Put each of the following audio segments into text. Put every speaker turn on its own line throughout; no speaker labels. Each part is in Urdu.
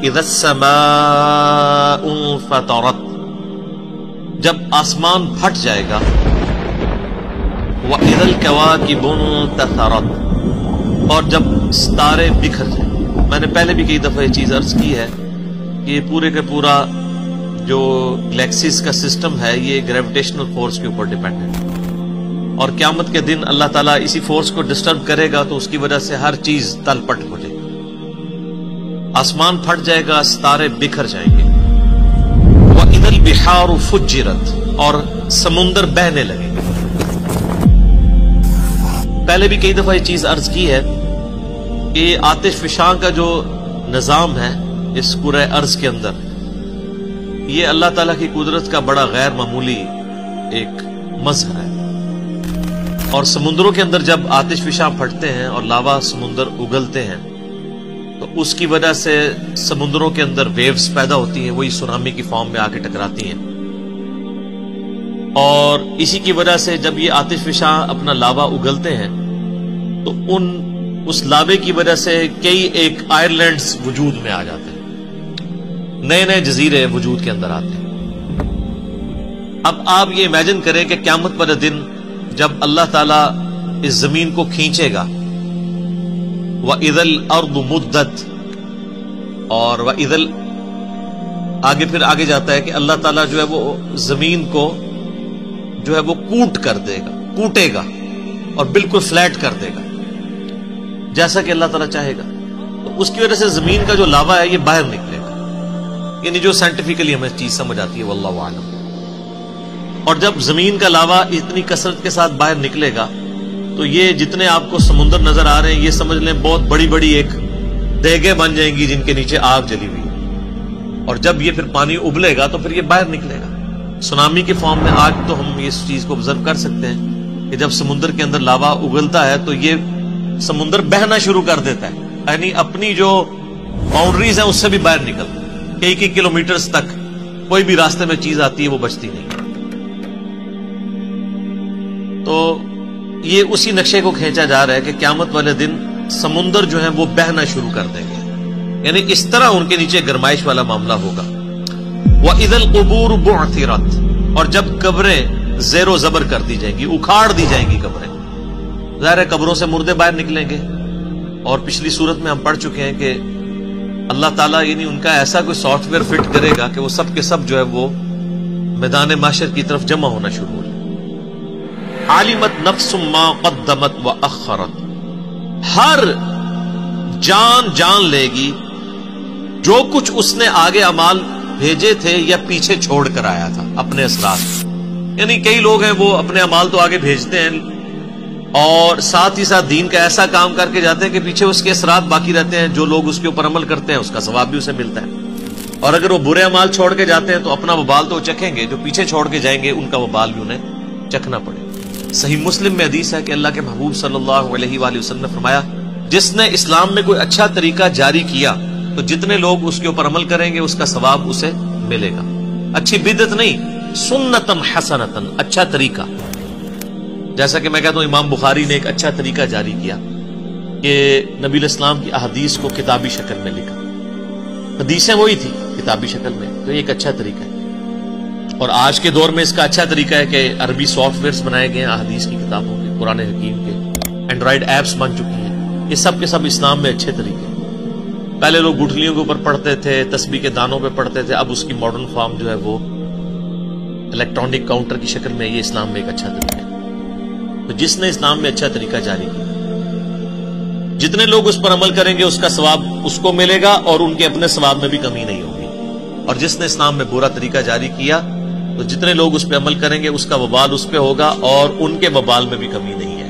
اذا السماء انفطرت، جب آسمان پھٹ جائے گا، وَإِذَا الْكَوَاكِبُ انتَثَرَتْ، اور جب ستارے بکھر جائیں۔ میں نے پہلے بھی کئی دفعہ یہ چیز عرض کی ہے کہ پورے کا پورا جو گلیکسیز کا سسٹم ہے یہ گریویٹیشنل فورس کے اوپر ڈیپینڈنٹ ہے، اور قیامت کے دن اللہ تعالیٰ اسی فورس کو ڈسٹرب کرے گا تو اس کی وجہ سے ہر چیز تل پٹ ہو جائے گی، آسمان پھٹ جائے گا، ستارے بکھر جائیں گے۔ وَإِذَا الْبِحَارُ فُجِّرَتْ، اور سمندر بہنے لگے گا۔ پہلے بھی کئی دفعہ یہ چیز عرض کی ہے کہ آتش فشاں کا جو نظام ہے اس کرۂ ارض کے اندر، یہ اللہ تعالیٰ کی قدرت کا بڑا غیر معمولی ایک مظہر ہے، اور سمندروں کے اندر جب آتش فشاں پھٹتے ہیں اور لاوا سمندر اگلتے ہیں تو اس کی وجہ سے سمندروں کے اندر ویوز پیدا ہوتی ہیں، وہی سونامی کی فارم میں آ کے ٹکراتی ہیں، اور اسی کی وجہ سے جب یہ آتش فشاں اپنا لاوا اگلتے ہیں تو اس لاوے کی وجہ سے کئی ایک آئرلینڈز وجود میں آ جاتے ہیں، نئے نئے جزیرے وجود کے اندر آتے ہیں۔ اب آپ یہ امیجن کریں کہ قیامت والے دن جب اللہ تعالیٰ اس زمین کو کھینچے گا، وَإِذَا الْأَرْضُ مُدَّتْ، اور وَإِذَا آگے پھر آگے جاتا ہے کہ اللہ تعالیٰ جو ہے وہ زمین کو جو ہے وہ کوٹے گا اور بالکل فلیٹ کر دے گا جیسا کہ اللہ تعالیٰ چاہے گا، تو اس کی وجہ سے زمین کا جو لاوا ہے یہ باہر نکلے گا، یعنی جو سائنٹیفکلی ہمیں چیز سمجھ آتی ہے واللہ اعلم۔ اور جب زمین کا لاوا اتنی کثرت کے ساتھ باہر نکلے گا تو یہ جتنے آپ کو سمندر نظر آ رہے ہیں یہ سمجھ لیں بہت بڑی بڑی ایک دیگیں بن جائیں گی جن کے نیچے آگ جلی ہوئی، اور جب یہ پھر پانی ابلے گا تو پھر یہ باہر نکلے گا سونامی کے فارم میں۔ آج تو ہم اس چیز کو آبزرو کر سکتے ہیں کہ جب سمندر کے اندر لاوا اگلتا ہے تو یہ سمندر بہنا شروع کر دیتا ہے، یعنی اپنی جو باؤنڈریز ہیں اس سے بھی باہر نکل کئی کلومیٹرز تک کوئی بھی راستے میں چیز آتی ہے وہ بچتی نہیں۔ تو یہ اسی نقشے کو کھینچا جا رہا ہے کہ قیامت والے دن سمندر جو ہیں وہ بہنا شروع کر دیں گے، یعنی اس طرح ان کے نیچے گرمائش والا معاملہ ہوگا۔ وَإِذَا الْقُبُورُ بُعْثِرَتْ، اور جب قبریں زیر و زبر کر دی جائیں گی، اکھاڑ دی جائیں گی قبریں، ظاہر ہے قبروں سے مردے باہر نکلیں گے، اور پچھلی صورت میں ہم پڑھ چکے ہیں کہ اللہ تعالیٰ یعنی ان کا ایسا کوئی سافٹ ویئر فٹ کرے گا کہ وہ سب کے سب جو ہے وہ میدان محشر کی طرف جمع ہونا شروع ہو جائے۔ عَلِمَتْ نَفْسٌ مَا قَدَّمَتْ وَأَخَّرَتْ، ہر جان لے گی جو کچھ اس نے آگے اعمال بھیجے تھے یا پیچھے چھوڑ کر آیا تھا اپنے اثرات، یعنی کئی لوگ ہیں وہ اپنے اعمال تو آگے بھیجتے ہیں اور ساتھ ہی ساتھ دین کا ایسا کام کر کے جاتے ہیں کہ پیچھے اس کے اثرات باقی رہتے ہیں، جو لوگ اس کے اوپر عمل کرتے ہیں اس کا ثواب بھی اسے ملتا ہے، اور اگر وہ برے اعمال چھوڑ کے جاتے ہیں تو اپنا وبال تو چکھیں گے، جو پیچھے چھوڑ کے جائیں گے ان کا وبال بھی انہیں چکھنا پڑے۔ صحیح مسلم میں حدیث ہے کہ اللہ کے محبوب صلی اللہ علیہ وآلہ وسلم نے فرمایا جس نے اسلام میں کوئی اچھا طریقہ جاری کیا تو جتنے لوگ اس کے اوپر عمل کریں گے اس کا ثواب اسے ملے گا، اچھی بدعت نہیں، سنتن حسنتن، اچھا طریقہ۔ جیسا کہ میں کہتا ہوں امام بخاری نے ایک اچھا طریقہ جاری کیا کہ نبی الاسلام کی احادیث کو کتابی شکل میں لکھا، حدیثیں وہی تھی کتابی شکل میں، تو یہ ایک اچھا طریقہ ہے۔ اور آج کے دور میں اس کا اچھا طریقہ ہے کہ عربی سافٹ ویئرز بنائے گئے ہیں احادیث کی کتابوں کے، قرآن حکیم کے، اینڈرائڈ ایپس بن چکی ہیں، یہ سب کے سب اسلام میں اچھے طریقے ہیں۔ پہلے لوگ گٹھلیوں کے اوپر پڑھتے تھے، تسبیح کے دانوں پہ پڑھتے تھے، اب اس کی ماڈرن فارم جو ہے وہ الیکٹرانک کاؤنٹر کی شکل میں، یہ اسلام میں ایک اچھا طریقہ ہے۔ تو جس نے اسلام میں اچھا طریقہ جاری کیا، جتنے لوگ اس پر عمل کریں گے اس کا ثواب اس کو ملے گا اور ان کے اپنے ثواب میں بھی کمی نہیں ہوگی، اور جس نے اسلام میں برا طریقہ جاری کیا تو جتنے لوگ اس پہ عمل کریں گے اس کا وبال اس پہ ہوگا اور ان کے وبال میں بھی کمی نہیں ہے۔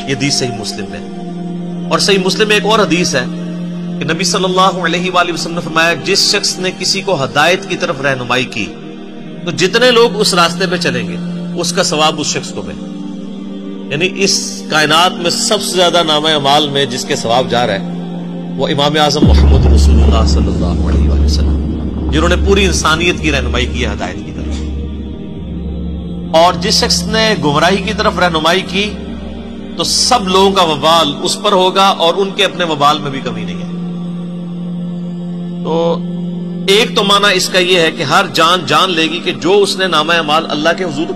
یہ حدیث صحیح مسلم میں، اور صحیح مسلم میں ایک اور حدیث ہے کہ نبی صلی اللہ علیہ وآلہ وسلم نے فرمایا جس شخص نے کسی کو ہدایت کی طرف رہنمائی کی تو جتنے لوگ اس راستے پہ چلیں گے اس کا ثواب اس شخص کو ملے، یعنی اس کائنات میں سب سے زیادہ نامہ اعمال میں جس کے ثواب جا رہا ہے وہ امام اعظم محمد رسول اللہ صلی اللہ علیہ وآلہ وسلم، جنہوں نے پوری انسانیت کی رہنمائی کی ہے ہدایت کی طرف، اور جس شخص نے گمراہی کی طرف رہنمائی کی تو سب لوگوں کا وبال اس پر ہوگا اور ان کے اپنے وبال میں بھی کمی نہیں ہے۔ تو ایک تو معنی اس کا یہ ہے کہ ہر جان جان لے گی کہ جو اس نے نامہ اعمال اللہ کے حضور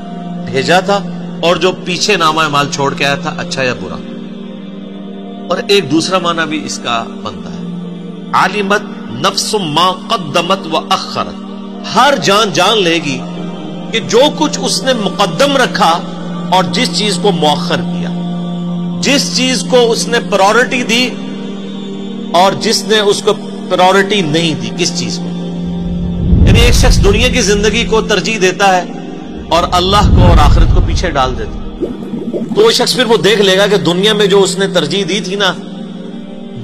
بھیجا تھا اور جو پیچھے نامہ اعمال چھوڑ کے آیا تھا، اچھا یا برا۔ اور ایک دوسرا معنی بھی اس کا بنتا ہے، عالمت نفس ما قدمت و اخرت، ہر جان جان لے گی کہ جو کچھ اس نے مقدم رکھا اور جس چیز کو مؤخر کیا، جس چیز کو اس نے پرائورٹی دی اور جس نے اس کو پرائورٹی نہیں دی، کس چیز کو۔ یعنی ایک شخص دنیا کی زندگی کو ترجیح دیتا ہے اور اللہ کو اور آخرت کو پیچھے ڈال دیتا ہے، تو وہ شخص پھر وہ دیکھ لے گا کہ دنیا میں جو اس نے ترجیح دی تھی نا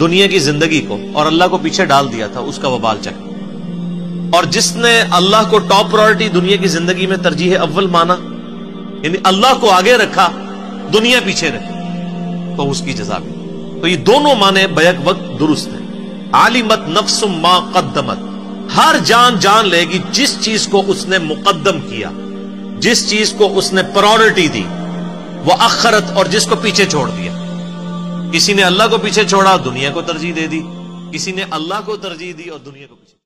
دنیا کی زندگی کو اور اللہ کو پیچھے ڈال دیا تھا، اس کا وبال چکھے۔ اور جس نے اللہ کو ٹاپ پرائورٹی دنیا کی زندگی میں ترجیح اول مانا، یعنی اللہ کو آگے رکھا دنیا پیچھے رکھی، تو اس کی جزا بھی۔ تو یہ دونوں معنی بیک وقت درست ہیں۔ عالمت نفس ما قدمت، ہر جان جان لے گی جس چیز کو اس نے مقدم کیا، جس چیز کو اس نے پرائورٹی دی، وہ اخرت، اور جس کو پیچھے چھوڑ دیا۔ کسی نے اللہ کو پیچھے چھوڑا، دنیا کو ترجیح دے دی، کسی نے اللہ کو ترجیح دی اور دنیا کو پیچھے